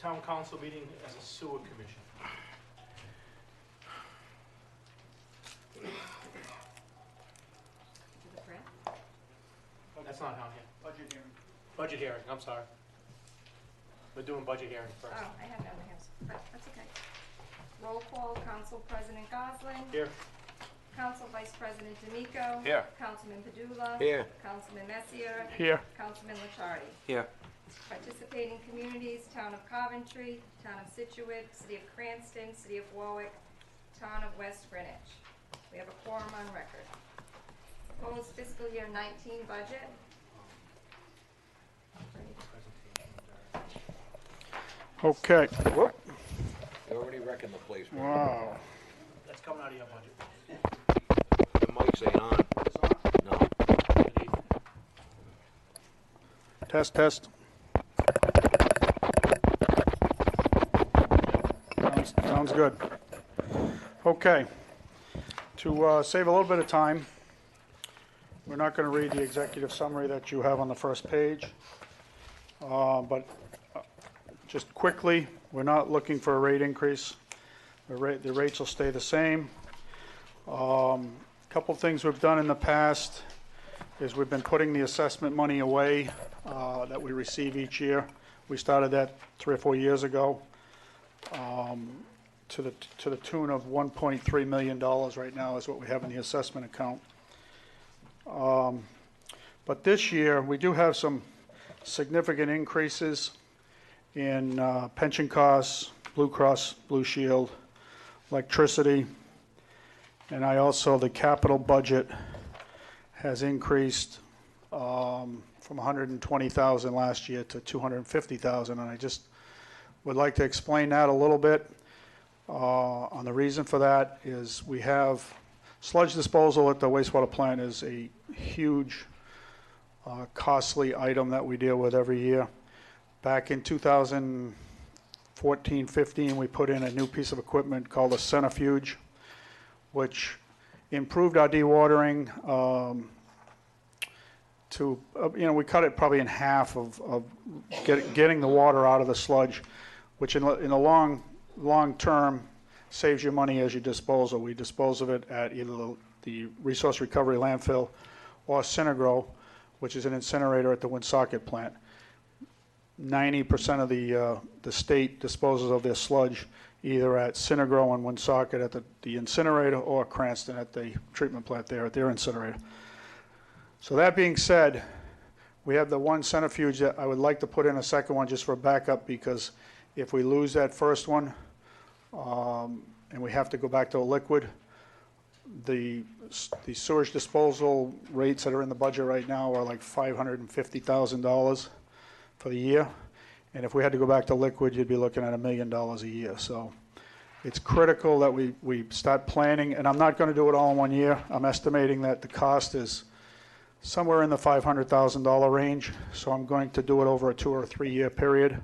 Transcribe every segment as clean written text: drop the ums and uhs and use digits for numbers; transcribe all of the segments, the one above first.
town council meeting as a sewer commission. That's not on here. Budget hearing. Budget hearing, I'm sorry. We're doing budget hearing first. Oh, I have that one here, but that's okay. Roll call, Council President Goslin. Here. Council Vice President D'Amico. Here. Councilman Padula. Here. Councilman Messier. Here. Councilman Licciardi. Here. Participating communities, Town of Coventry, Town of Situate, City of Cranston, City of Warwick, Town of West Greenwich. We have a quorum on record. Proposed fiscal year 19 budget. Okay. They already reckoned the place. Wow. That's coming out of your budget. The mics ain't on. No. Test, test. Sounds good. Okay. To save a little bit of time, we're not going to read the executive summary that you have on the first page. But just quickly, we're not looking for a rate increase. The rates will stay the same. Couple things we've done in the past is we've been putting the assessment money away that we receive each year. We started that 3 or 4 years ago to the tune of $1.3 million right now is what we have in the assessment account. But this year, we do have some significant increases in pension costs, Blue Cross, Blue Shield, electricity, and the capital budget has increased from $120,000 last year to $250,000, and I just would like to explain that a little bit. On the reason for that is we have sludge disposal at the wastewater plant is a huge costly item that we deal with every year. Back in 2014-15, we put in a new piece of equipment called a centrifuge, which improved our dewatering we cut it probably in half of getting the water out of the sludge, which in the long term saves you money as you dispose of. We dispose of it at either the resource recovery landfill or Synagro, which is an incinerator at the Woonsocket plant. 90% of the state disposes of their sludge either at Synagro and Woonsocket at the incinerator or Cranston at the treatment plant there at their incinerator. So that being said, we have the one centrifuge that I would like to put in a second one just for backup, because if we lose that first one and we have to go back to a liquid, the sewage disposal rates that are in the budget right now are like $550,000 for the year. And if we had to go back to liquid, you'd be looking at $1 million a year. So it's critical that we start planning, and I'm not going to do it all in 1 year. I'm estimating that the cost is somewhere in the $500,000 range. So I'm going to do it over a 2 or 3 year period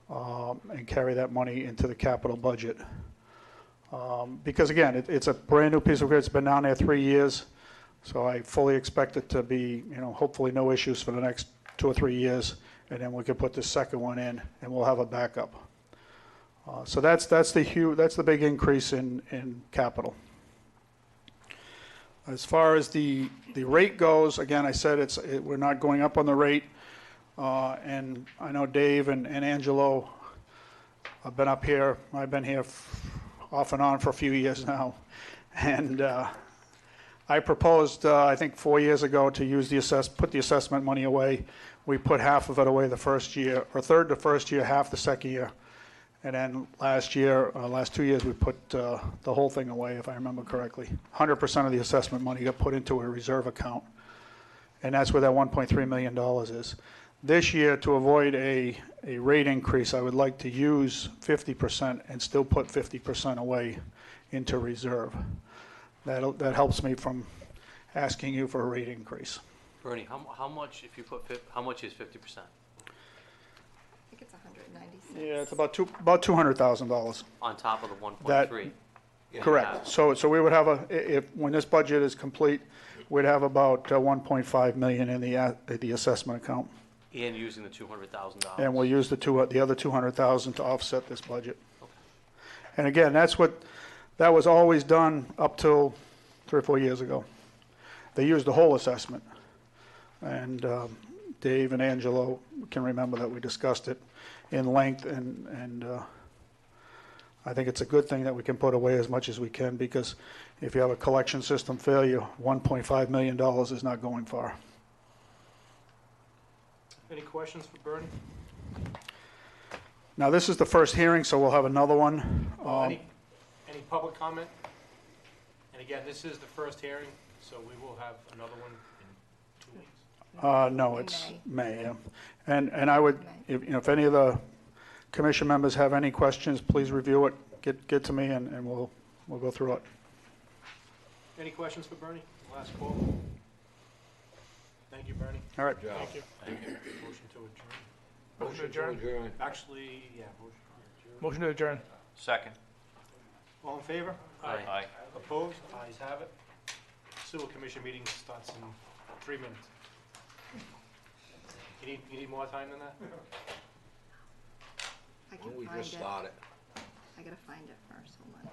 and carry that money into the capital budget. Because again, it's a brand new piece of equipment. It's been down there 3 years. So I fully expect it to be, hopefully no issues for the next 2 or 3 years. And then we can put the second one in and we'll have a backup. So that's the big increase in capital. As far as the rate goes, again, I said we're not going up on the rate. And I know Dave and Angelo have been up here. I've been here off and on for a few years now. And I proposed, I think 4 years ago, to put the assessment money away. We put half of it away the first year, or third the first year, half the second year. And then last 2 years, we put the whole thing away, if I remember correctly. 100% of the assessment money got put into a reserve account. And that's where that $1.3 million is. This year, to avoid a rate increase, I would like to use 50% and still put 50% away into reserve. That helps me from asking you for a rate increase. Bernie, how much how much is 50%? I think it's 196. Yeah, it's about $200,000. On top of the 1.3? Correct. So we would have when this budget is complete, we'd have about 1.5 million in the assessment account. And using the $200,000. And we'll use the other 200,000 to offset this budget. And again, that was always done up till 3 or 4 years ago. They used the whole assessment. And Dave and Angelo can remember that we discussed it in length, and I think it's a good thing that we can put away as much as we can, because if you have a collection system failure, $1.5 million is not going far. Any questions for Bernie? Now, this is the first hearing, so we'll have another one. Any public comment? And again, this is the first hearing, so we will have another one in 2 weeks. No, In it's May. May, yeah. And I would, if any of the commission members have any questions, please review it, get to me, and we'll go through it. Any questions for Bernie? Last call. Thank you, Bernie. All right. Thank you. Motion to adjourn. Motion to adjourn. Actually, yeah, motion to adjourn. Motion to adjourn. Second. All in favor? Aye. Opposed? Ayes have it. Sewer Commission meeting starts in 3 minutes. You need more time than that? I Why can don't we find just it. start it? I gotta find it first, hold on.